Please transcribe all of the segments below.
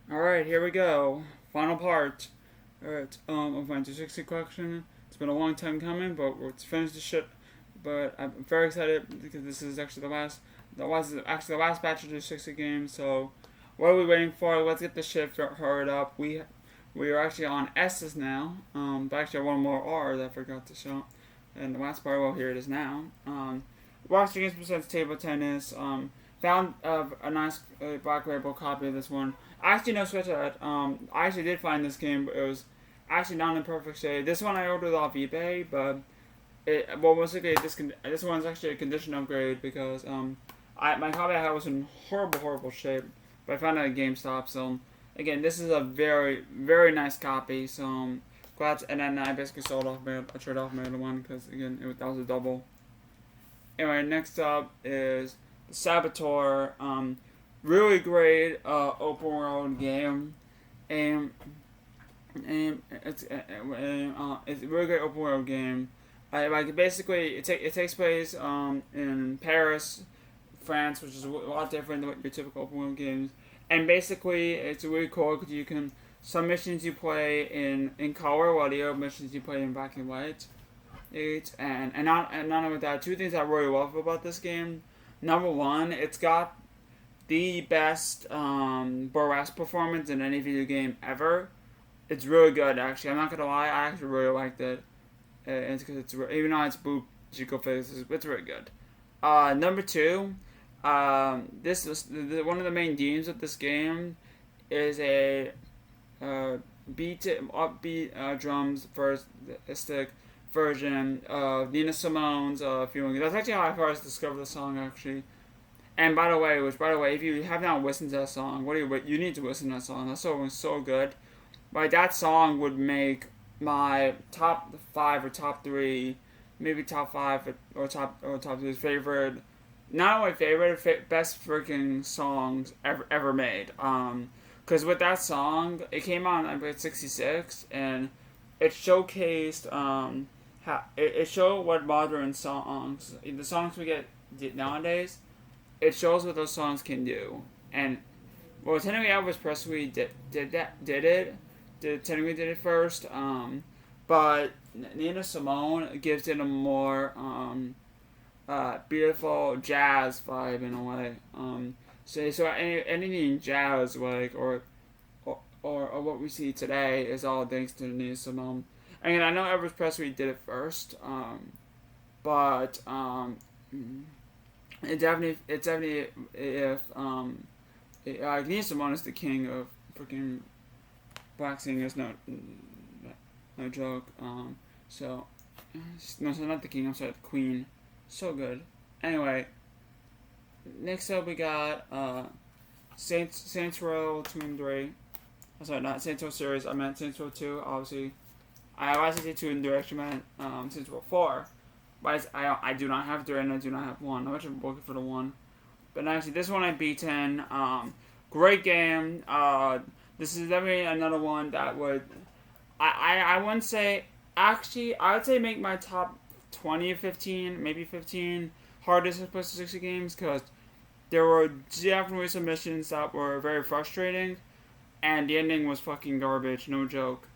Alright, here we go. Final part. Alright, of my 260 collection. It's been a long time coming, but it's finished the shit. But I'm very excited because this is actually the last batch of 260 games. So, what are we waiting for? Let's get this shit hurried up. We are actually on S's now. But actually one more R that I forgot to show. And the last part, well, here it is now. Watching Games Presents Table Tennis. Found a nice Black Label copy of this one. I actually no switch that. I actually did find this game, but it was actually not in perfect state. This one I ordered off eBay, but basically this one's actually a condition upgrade because my copy I had was in horrible shape, but I found it at GameStop. So again, this is a very nice copy. So glad, and then I basically I traded off my other one because again that was a double. Anyway, next up is the Saboteur. Really great open world game, and it's a really great open world game. Basically it takes place in Paris, France, which is a lot different than your typical open world games. And basically it's really cool because you can some missions you play in color, while the other missions you play in black and white. Not only that, two things I really love about this game. Number one, it's got the best burlesque performance in any video game ever. It's really good, actually. I'm not gonna lie, I actually really liked it. It's because even though it's Boop Chico faces, it's really good. Number two, this was one of the main themes of this game is a upbeat drums first stick version of Nina Simone's "Feeling." That's actually how I first discovered the song, actually. And by the way, if you have not listened to that song, you need to listen to that song. That song was so good. Like that song would make my top five or top three, maybe top five or top three favorite. Not only favorite, best freaking songs ever made. Because with that song, it came out in '66, and it showcased it showed what modern songs, the songs we get nowadays, it shows what those songs can do. And well, technically Elvis Presley technically did it first. But Nina Simone gives it a more beautiful jazz vibe in a way. So anything jazz like or what we see today is all thanks to Nina Simone. I mean, I know Elvis Presley did it first, but it's definitely if Nina Simone is the king of freaking black singers, no joke. So no, so not the king. I'm sorry, the queen. So good. Anyway, next up we got Saints Row 2 and 3. I'm sorry, not Saints Row series. I meant Saints Row 2. Obviously, I say 2 and 3 actually meant Saints Row 4. But I do not have 3 and I do not have 1. I'm actually looking for the 1. But actually, this one I beaten. Great game. This is definitely another one that would. I wouldn't say. Actually, I would say make my top 20 or 15, maybe 15 hardest plus 60 games because there were definitely some missions that were very frustrating, and the ending was fucking garbage. No joke.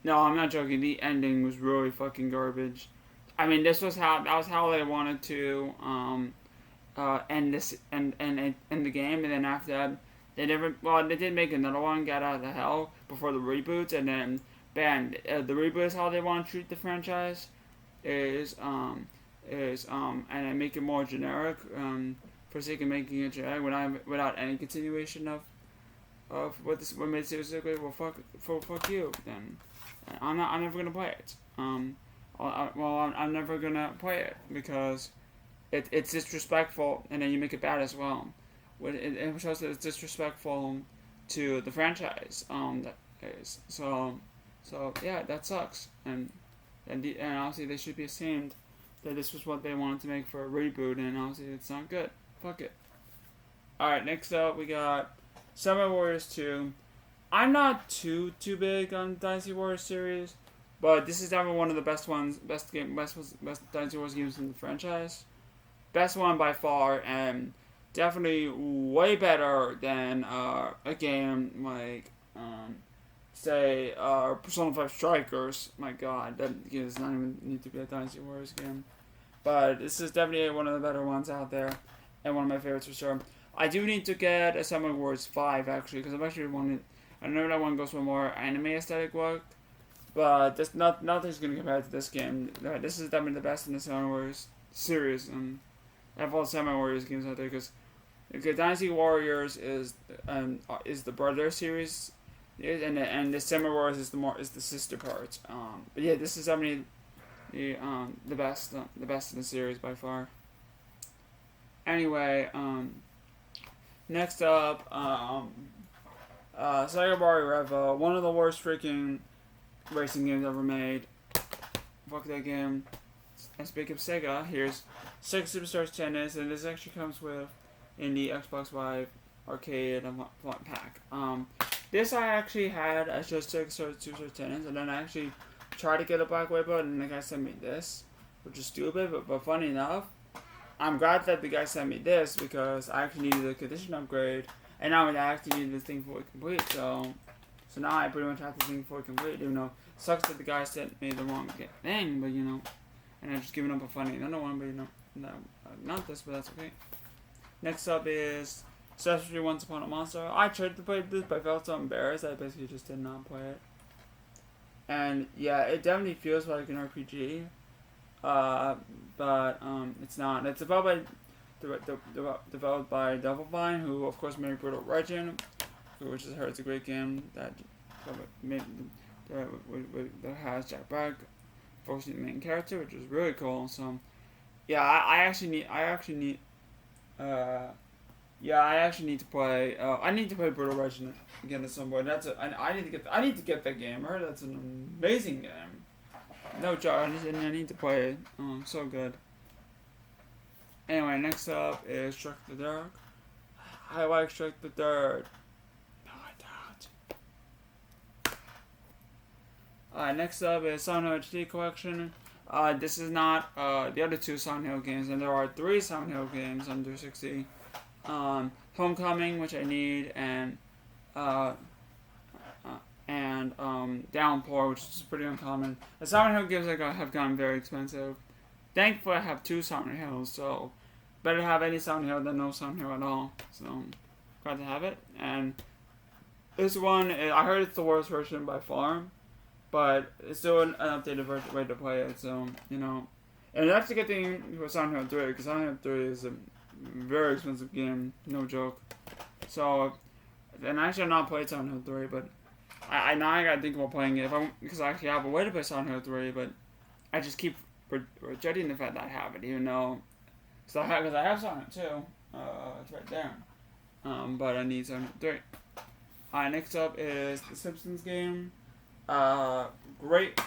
No, I'm not joking. The ending was really fucking garbage. I mean, that was how they wanted to end the game, and then after that, they did make another one, Get Out of the Hell, before the reboot, and then bam, the reboot is how they want to treat the franchise, and then make it more generic, for sake of making it generic, without any continuation of what made it so great. Well, fuck you, then. I'm never gonna play it. I'm never gonna play it because it's disrespectful, and then you make it bad as well. It shows that it's disrespectful to the franchise. That is so yeah, that sucks. And obviously they should be ashamed that this was what they wanted to make for a reboot, and obviously it's not good. Fuck it. All right, next up we got Samurai Warriors 2. I'm not too big on Dynasty Warriors series, but this is definitely one of the best Dynasty Warriors games in the franchise. Best one by far, and definitely way better than a game like say Persona 5 Strikers. My God, that does not even need to be a Dynasty Warriors game. But this is definitely one of the better ones out there, and one of my favorites for sure. I do need to get a Samurai Warriors 5 actually, because I'm actually wanting. I know that one goes for more anime aesthetic work, but this nothing's gonna compare to this game. This is definitely the best in the Samurai Warriors series, and I have all Samurai Warriors games out there because Dynasty Warriors is the brother series, and the Samurai Warriors is the sister part. But yeah, this is definitely the best in the series by far. Anyway, next up, Sega Mario Revo, one of the worst freaking racing games ever made. Fuck that game. And speaking of Sega, here's Sega Superstars Tennis, and this actually comes with in the Xbox Live Arcade pack. This I actually had as just Sega Superstars Tennis, and then I actually tried to get a Black Label, and the guy sent me this, which is stupid, but funny enough, I'm glad that the guy sent me this because I actually needed a condition upgrade, and now I actually needed this thing fully complete, so now I pretty much have this thing fully complete, even though it sucks that the guy sent me the wrong thing, but you know, and I've just given up a funny another one, but you know, no, not this, but that's okay. Next up is Sesame Once Upon a Monster. I tried to play this, but I felt so embarrassed that I basically just did not play it. And yeah, it definitely feels like an RPG, but it's not. It's developed by Double Fine, who of course made Brutal Legend, which I heard is a great game that has Jack Black focusing the main character, which is really cool. So yeah, I actually need to play. I need to play Brutal Legend again at some point. I need to get that game. I heard that's an amazing game. No joke. I need to play it. So good. Anyway, next up is Strike the Dark. I like Strike the Dark. No, I don't. Next up is Silent Hill HD Collection. This is not the other two Silent Hill games, and there are 3 Silent Hill games under 60. Homecoming, which I need, and Downpour, which is pretty uncommon. The Silent Hill games have gotten very expensive. Thankfully, I have 2 Silent Hills, so better have any Silent Hill than no Silent Hill at all. So glad to have it. And this one, I heard it's the worst version by far, but it's still an updated way to play it. So you know, and that's a good thing for Silent Hill 3, because Silent Hill 3 is a very expensive game, no joke. So, and I actually have not played Silent Hill 3, but I now I gotta think about playing it because I actually have a way to play Silent Hill 3, but I just keep rejecting the fact that I have it, even though because I have Silent Hill 2, it's right there. But I need Silent Hill 3. Next up is the Simpsons game. Great.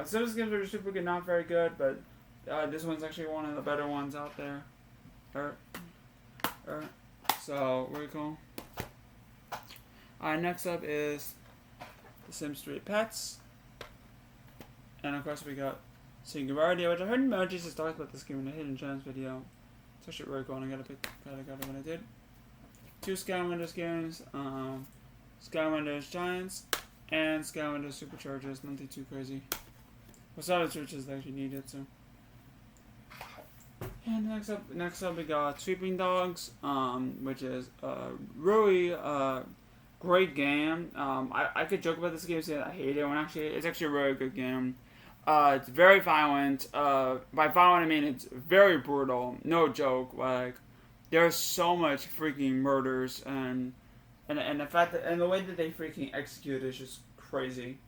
Simpsons games are super good, not very good, but this one's actually one of the better ones out there. So, very cool. Next up is The Sims 3 Pets. And of course we got Singularity, which I heard Emojis has talked about this game in a Hidden Gems video. It's actually really cool, and I got it when I did. 2 Skylanders games, Skylanders Giants, and Skylanders Superchargers, nothing too crazy. Well, some of the switches actually needed, so. And next up we got Sweeping Dogs, which is a really great game. I could joke about this game saying I hate it when actually it's actually a really good game. It's very violent. By violent I mean it's very brutal. No joke. Like there's so much freaking murders and the fact that and the way that they freaking execute is just crazy.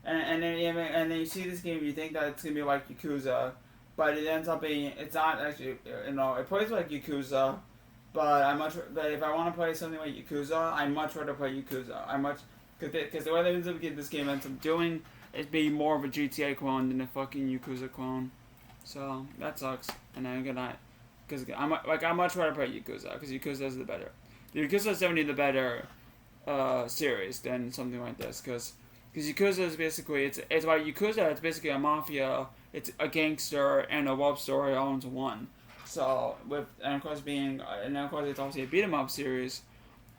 And then you see this game, you think that it's gonna be like Yakuza, but it ends up being it's not actually. You know, it plays like Yakuza, but if I want to play something like Yakuza, I much rather play Yakuza. Because the way this game ends up doing is being more of a GTA clone than a fucking Yakuza clone, so that sucks. And I'm gonna, because I much rather play Yakuza because Yakuza is the better. The Yakuza is definitely the better series than something like this because Yakuza is basically it's about Yakuza. It's basically a mafia. It's a gangster and a love story all into one. So and of course it's obviously a beat 'em up series.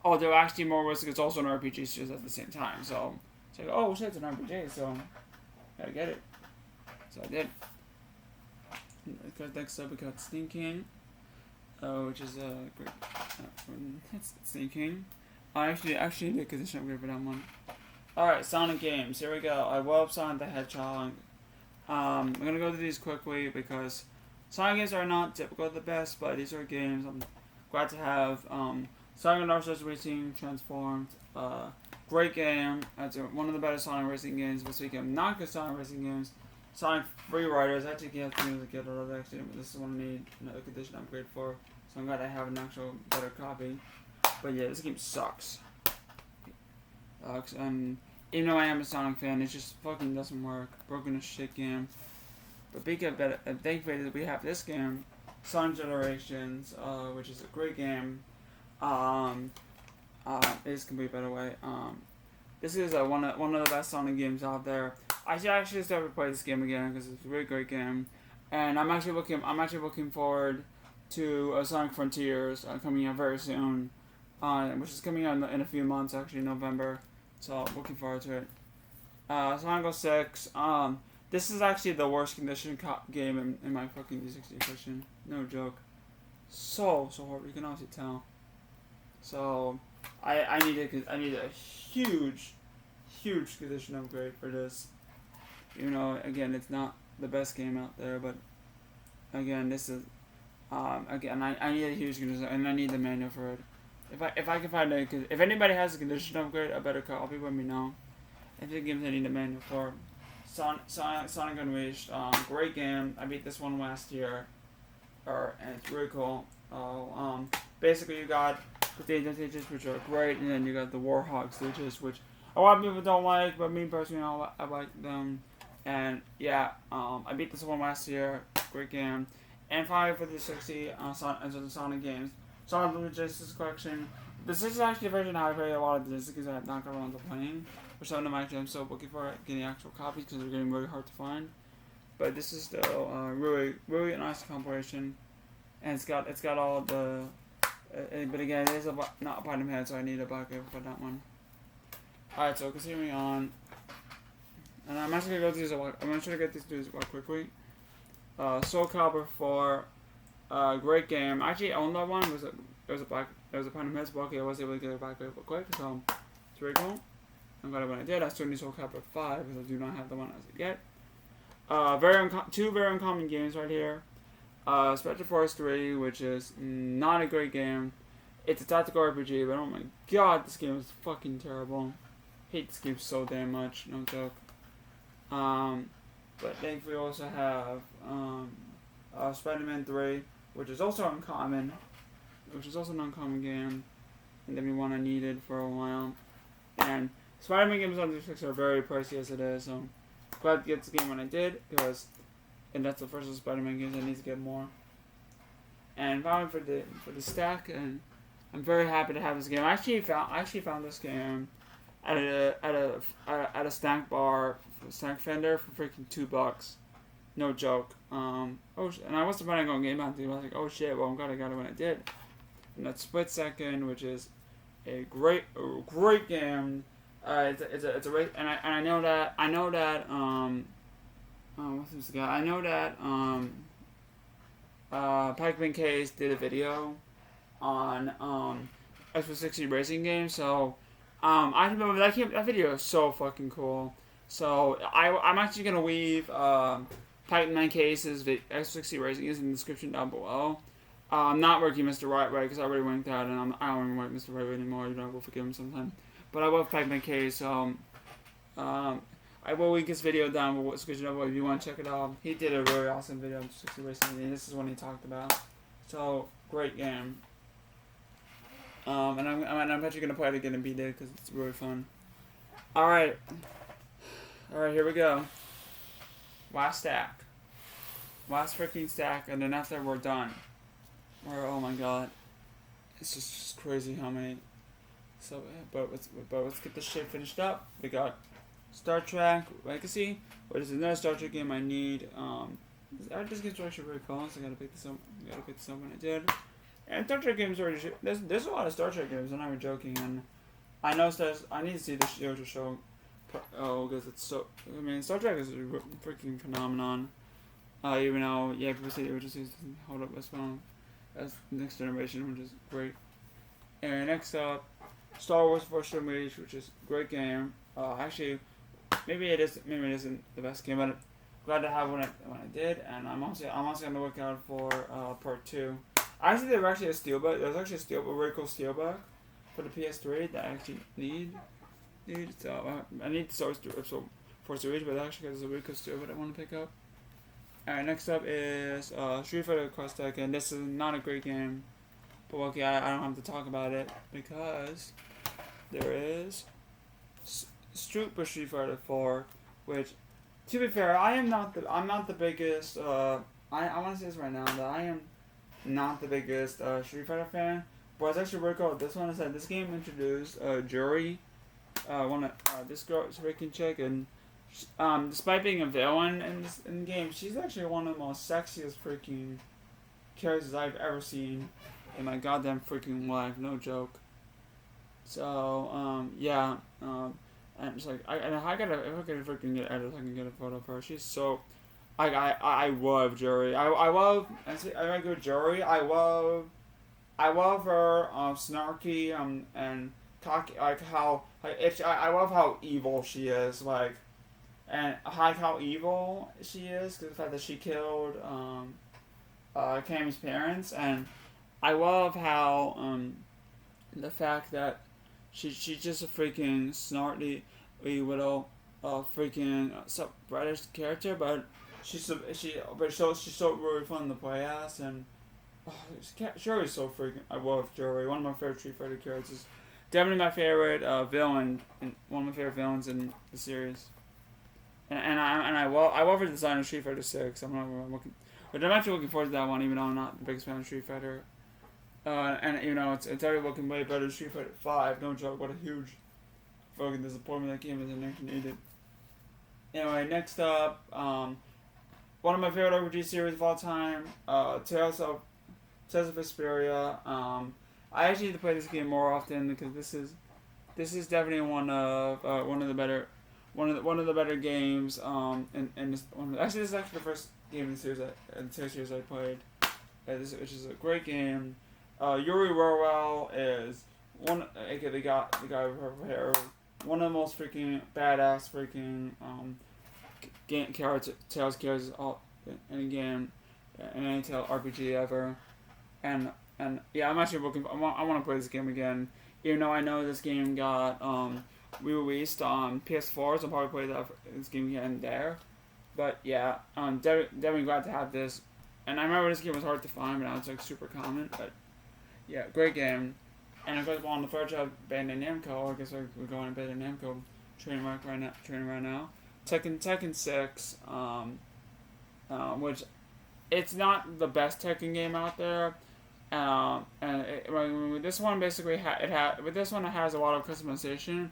Oh, they're actually more realistic. It's also an RPG series at the same time. So it's like, oh shit, it's an RPG. So gotta get it. So I did. Next up we got Sneaking, which is a great. It's Sneaking. I actually did condition upgrade for that one. Alright, Sonic games. Here we go. I love Sonic the Hedgehog. I'm gonna go through these quickly because Sonic games are not typical the best, but these are games I'm glad to have. Sonic and All-Stars Racing Transformed. Great game. It's one of the better Sonic racing games this weekend. Not good Sonic racing games. Sonic Free Riders. I actually can't get a lot of actually. This is one I need another condition upgrade for. So I'm glad I have an actual better copy. But yeah, this game sucks. And even though I am a Sonic fan, it just fucking doesn't work. Broken as shit game. But thankfully that we have this game, Sonic Generations, which is a great game. It is complete by the way. This is one of the best Sonic games out there. I should actually start to play this game again because it's a really great game, and I'm actually looking forward to Sonic Frontiers coming out very soon, which is coming out in a few months actually, November. So looking forward to it. Sonic 06. This is actually the worst condition game in my fucking 360 edition. No joke. So hard. You can obviously tell. So I need a huge condition upgrade for this. You know, again, it's not the best game out there, but again, this is again I need a huge condition, and I need the manual for it. If I can find if anybody has a condition upgrade, a better copy, let me know. If the games I need the manual for. Sonic Unleashed, great game. I beat this one last year, and it's really cool. Basically you got the Agent stages, which are great, and then you got the Warhawk stages, which a lot of people don't like, but me personally, I like them. And yeah, I beat this one last year, great game. And finally for the 60 Sonic games, Sonic Genesis Collection. This is actually the version I played a lot of the Genesis games I have not got around to playing. Which some of them actually I'm still looking for getting actual copies because they're getting really hard to find. But this is still really a nice compilation, and it's got all the. But again, it is not a platinum head, so I need a backup for that one. Alright, so continuing on, and I'm actually gonna go through these. I'm gonna try to get these through quickly. Soul Calibur 4, great game. I actually owned that one. There was a platinum head, so I was able to get it back real quick. So it's very cool. I'm glad when I did. I still need Soul Calibur 5 because I do not have the one as of yet. Two very uncommon games right here. Spectre Force 3, which is not a great game. It's a tactical RPG, but oh my god, this game is fucking terrible. Hate this game so damn much, no joke. But thankfully we also have Spider-Man 3, which is also uncommon, which is also an uncommon game, and then one I needed for a while. And Spider-Man games on 360 are very pricey as it is, so glad to get this game when I did, and that's the first of Spider-Man games I need to get more. And finally for the stack, and I'm very happy to have this game. I actually found this game at a snack bar, snack vendor for freaking $2. No joke. And I wasn't planning on Game Hunting. I was like, oh shit, well I'm glad I got it when I did. And that's Split Second, which is a great game. It's a race, and I know that what's this guy? I know that PacManCase did a video on Xbox 60 racing games, so I remember that video is so fucking cool. So I'm actually gonna leave PacManCase's Xbox 60 racing games in the description down below. I'm not working Mr. Right because I already went out, and I don't even work Mr. Right anymore. You know, I will forgive him sometime. But I love PacManCase, so I will link his video down below description below if you want to check it out. He did a really awesome video on 60 racing, and this is one he talked about. So great game. And I'm actually gonna play it again and beat it because it's really fun. All right, here we go. Last stack, last freaking stack, and then after we're done. Oh my god, it's just crazy how many. So, but let's get this shit finished up. We got Star Trek Legacy, which is another Star Trek game I need. This game's actually really cool, so I gotta pick this up. Gotta pick this up when I did. And Star Trek games are there's a lot of Star Trek games. I'm not even joking. And I know I need to see the show. Oh, because it's so. I mean, Star Trek is a freaking phenomenon. Even though people say the original series doesn't hold up as well as Next Generation, which is great. And next up, Star Wars Force Unleashed, which is a great game. Actually, maybe it isn't the best game, but I'm glad to have when I did. And I'm also gonna look out for part 2. Actually, there's actually a steelbook. There's actually a steelbook, very cool steelbook for the PS3 that I actually need. So I need Star Wars Force Unleashed, but actually there's a really cool steelbook I want to pick up. Alright, next up is Street Fighter Cross Tekken. This is not a great game, but okay, I don't have to talk about it because there is Super Street Fighter 4, which, to be fair, I'm not the biggest. I want to say this right now that I am not the biggest Street Fighter fan, but it's actually really cool. This one is that this game introduced Juri, this girl is freaking chick, and despite being a villain in the game, she's actually one of the most sexiest freaking characters I've ever seen in my goddamn freaking life. No joke. So and it's like if I could freaking get edit, I can get a photo of her. She's so, I love Juri. I like her Juri. I love her snarky and cocky, like how I love how evil she is, like. And I like how evil she is, because the fact that she killed Cammy's parents, and I love how the fact that she's just a freaking snarky little freaking british character, but she's so really fun to play as, and Juri's so freaking. I love Juri. One of my favorite Street Fighter characters. Definitely my favorite villain, and one of my favorite villains in the series. And I love her design of Street Fighter 6. I'm actually looking forward to that one, even though I'm not the biggest fan of Street Fighter. And you know, it's already looking way better than Street Fighter 5. No joke, what a huge fucking disappointment that game is and actually needed. Anyway, next up, one of my favorite RPG series of all time, Tales of Vesperia. I actually need to play this game more often because this is definitely one of the better games. Actually, this is actually the first game in the series I played, which is a great game. Yuri Warwell is the guy with her hair, one of the most freaking badass freaking Tales characters in a game, in any Tales RPG ever, and yeah, I'm actually looking. I want to play this game again, even though I know this game got re-released on PS4, so I'll probably play this game again there. But yeah, definitely glad to have this. And I remember this game was hard to find, but now it's like super common. But yeah, great game. And of course, on the third job, Bandai Namco. I guess we're going to Bandai Namco training right now. Tekken 6, which it's not the best Tekken game out there. With this one basically it has a lot of customization.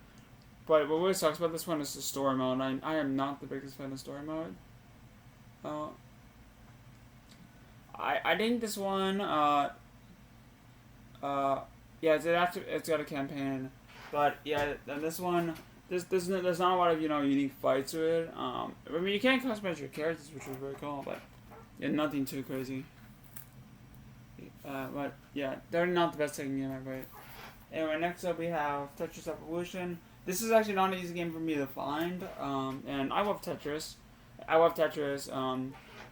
But what really sucks about this one is the story mode. I am not the biggest fan of story mode. I think this one, it's got a campaign, but yeah, and this one, there's not a lot of unique fights to it. I mean, you can customize your characters, which is very cool, but yeah, nothing too crazy. But yeah, they're not the best Tekken game I've played. Anyway, next up we have Tetris Evolution. This is actually not an easy game for me to find, and I love Tetris.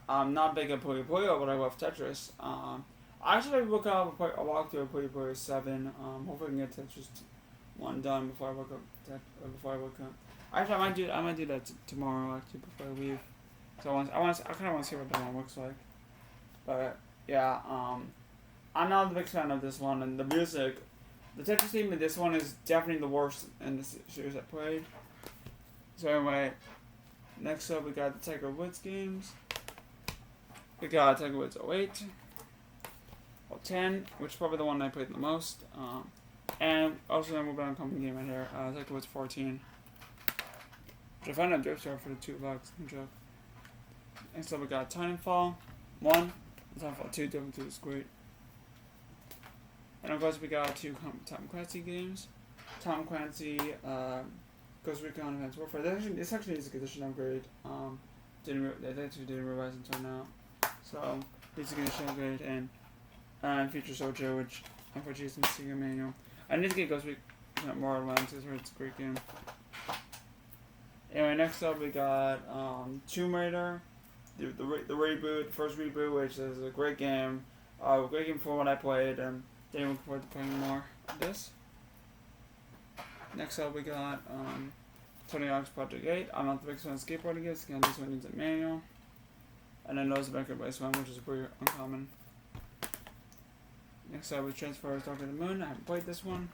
I'm not big at Puyo Puyo, but I love Tetris. I actually look up a walkthrough of Puyo Puyo 7. Hopefully I can get Tetris 1 done before I look up. Actually, I might do that tomorrow actually before I leave. So I kind of want to see what that one looks like. But yeah, I'm not the biggest fan of this one, and the music. The Tetris theme in this one is definitely the worst in this series I played. So anyway, next up we got the Tiger Woods games. We got Tiger Woods 08, 10, which is probably the one I played the most. And also then we'll be on a company game right here, Tiger Woods 14. Which I found on Drift Store for the $2, no joke. Next up we got Titanfall 1, Titanfall 2, Titanfall 2 is great. And of course we got 2 Tom Clancy games. Tom Clancy, Ghost Recon Advanced Warfare. This actually is a condition upgrade. They actually didn't revise until now. So, it's a condition upgrade, and features Soldier, which unfortunately is missing a manual. I need to get Ghost Recon Wildlands, because it's a great game. Anyway, next up we got Tomb Raider, the reboot, first reboot, which is a great game. Great game for what I played, and didn't look forward to playing more of this. Next up we got Tony Hawk's Project 8. I'm not the biggest fan of skateboarding games, again this one needs a manual. And then there's the Banker Base one, which is pretty uncommon. Next up we Transformers Dark of the Moon. I haven't played this one.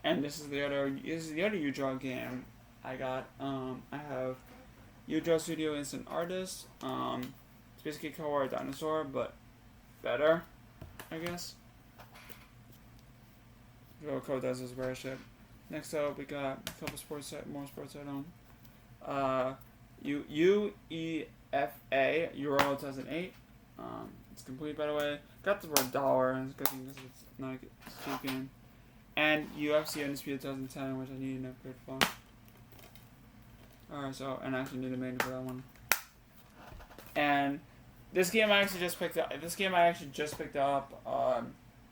And this is the other U-Draw game I got. I have U-Draw Studio Instant Artist. It's basically Color Dinosaur, but better, I guess. Real code does is where I should. Next up, we got a couple more sports items. UEFA Euro 2008. It's complete, by the way. Got the word dollar, and it's good thing because it's not a cheap game. And UFC Undisputed 2010, which I need an upgrade for. Alright, so, and I actually need a manual for that one. And this game I actually just picked up.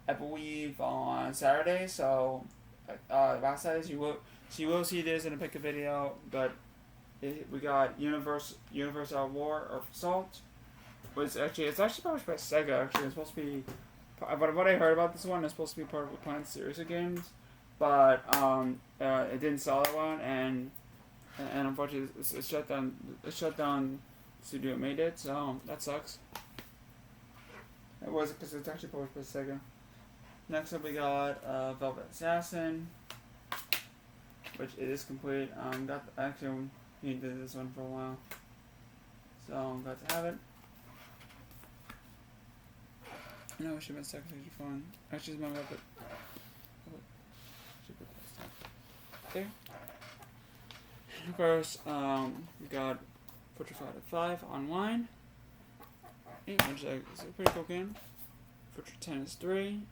I believe on Saturday, so last Saturday you will see this in a pick a video, but we got Universal War or Assault. It's actually published by Sega. Actually, it's supposed to be. But what I heard about this one is supposed to be part of a planned series of games, but it didn't sell that one, and unfortunately it shut down. The studio that made it, so that sucks. It was because it's actually published by Sega. Next up we got Velvet Assassin, which is complete. Actually needed this one for a while, so I'm glad to have it. No, I should have been second stage fun. Actually, it's my Velvet. Okay. And of course, we got Fortress 5 online, which is a pretty cool game. Fortress 10 is 3.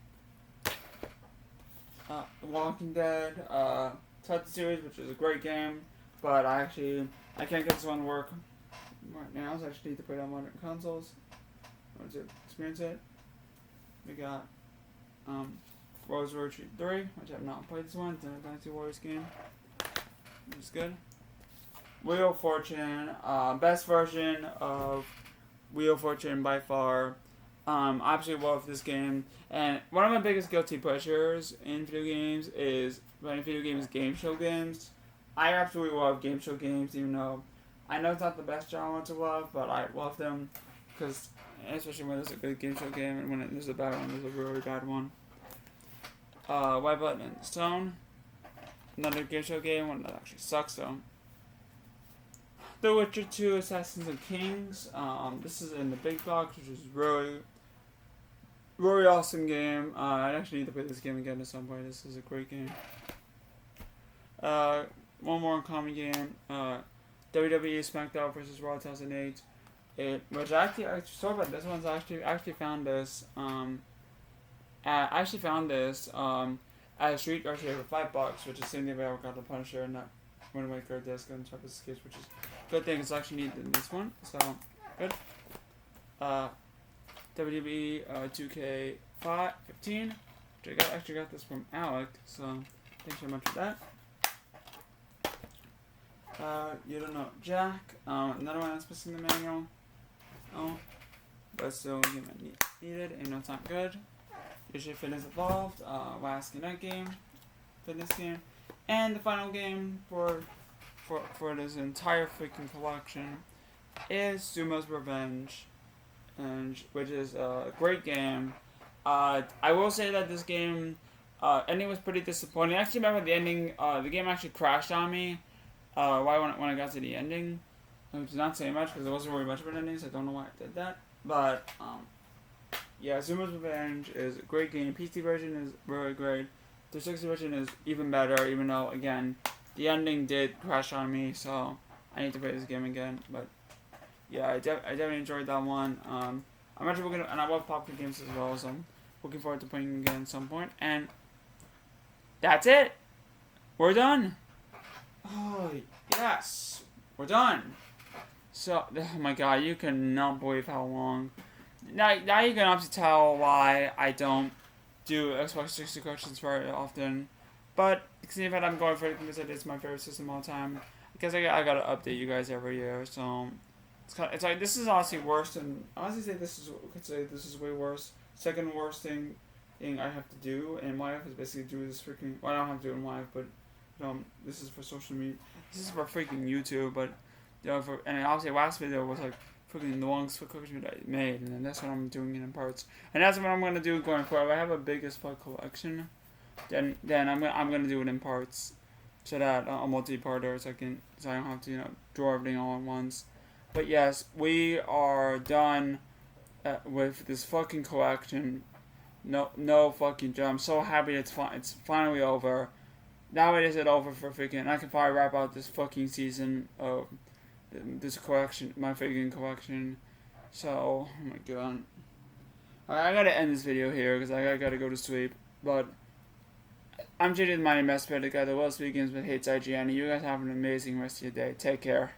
The Walking Dead, Titan series, which is a great game, but I can't get this one to work right now, so I actually need to play it on modern consoles. I want to experience it. We got Rose Retreat 3, which I have not played this one. It's a Dynasty Warriors game, which is good. Wheel of Fortune, best version of Wheel of Fortune by far. I absolutely love this game, and one of my biggest guilty pleasures in video games is playing video games, game show games. I absolutely love game show games, even though I know it's not the best genre to love, but I love them, because especially when there's a good game show game, and when there's a bad one, there's a really bad one. White Button and Stone, another game show game, one that actually sucks though. The Witcher 2 Assassins and Kings. This is in the big box, which is really awesome game. I actually need to play this game again at some point. This is a great game. One more uncommon game. WWE SmackDown vs. Raw 2008. Which I sorry about this one's actually found this. I actually found this at a street arcade for $5, which is the same thing I got the Punisher and that Wind Waker disc and Travis Escapes, which is a good thing. It's actually needed in this one, so good. WWE 2K15, which I actually got this from Alec, so thanks very much for that. You don't know Jack, another one that's missing the manual. Oh, but still needed, and no time good. Usually Fitness Evolved, last Connect game, fitness game, and the final game for this entire freaking collection is Sumo's Revenge, which is a great game. I will say that this game ending was pretty disappointing. I actually remember the ending. The game actually crashed on me. When I got to the ending, which is not saying much because there wasn't really much of an ending, so I don't know why I did that. But yeah, Sumo's Revenge is a great game. PC version is really great. The 360 version is even better, even though again the ending did crash on me, so I need to play this game again. But yeah, I definitely enjoyed that one. I'm actually looking, and I love popcorn games as well, so I'm looking forward to playing again at some point. And that's it. We're done. Oh yes, we're done. So, oh my god, you cannot believe how long. Now you can obviously tell why I don't do Xbox 360 questions very often. But, considering that I'm going for it because it's my favorite system of all time, I guess I gotta update you guys every year, so. It's like, this is honestly worse than. I honestly say could say this is way worse. Second worst thing I have to do in life is basically do this freaking. Well, I don't have to do it in life, but this is for social media. This is for freaking YouTube, but and obviously last video was like freaking the longest video I made, and then that's what I'm doing in parts, and that's what I'm gonna do going forward. If I have a big as fuck collection, then I'm gonna do it in parts, so that a multi-parter, so I don't have to draw everything all at once. But yes, we are done with this fucking collection. No fucking joke. I'm so happy it's finally over. Now it is over for freaking. I can finally wrap out this fucking season of this collection, my freaking collection. So, oh my god. I gotta end this video here because I gotta go to sleep. But I'm JD, my name is the guy that will speak with hates IGN. You guys have an amazing rest of your day. Take care.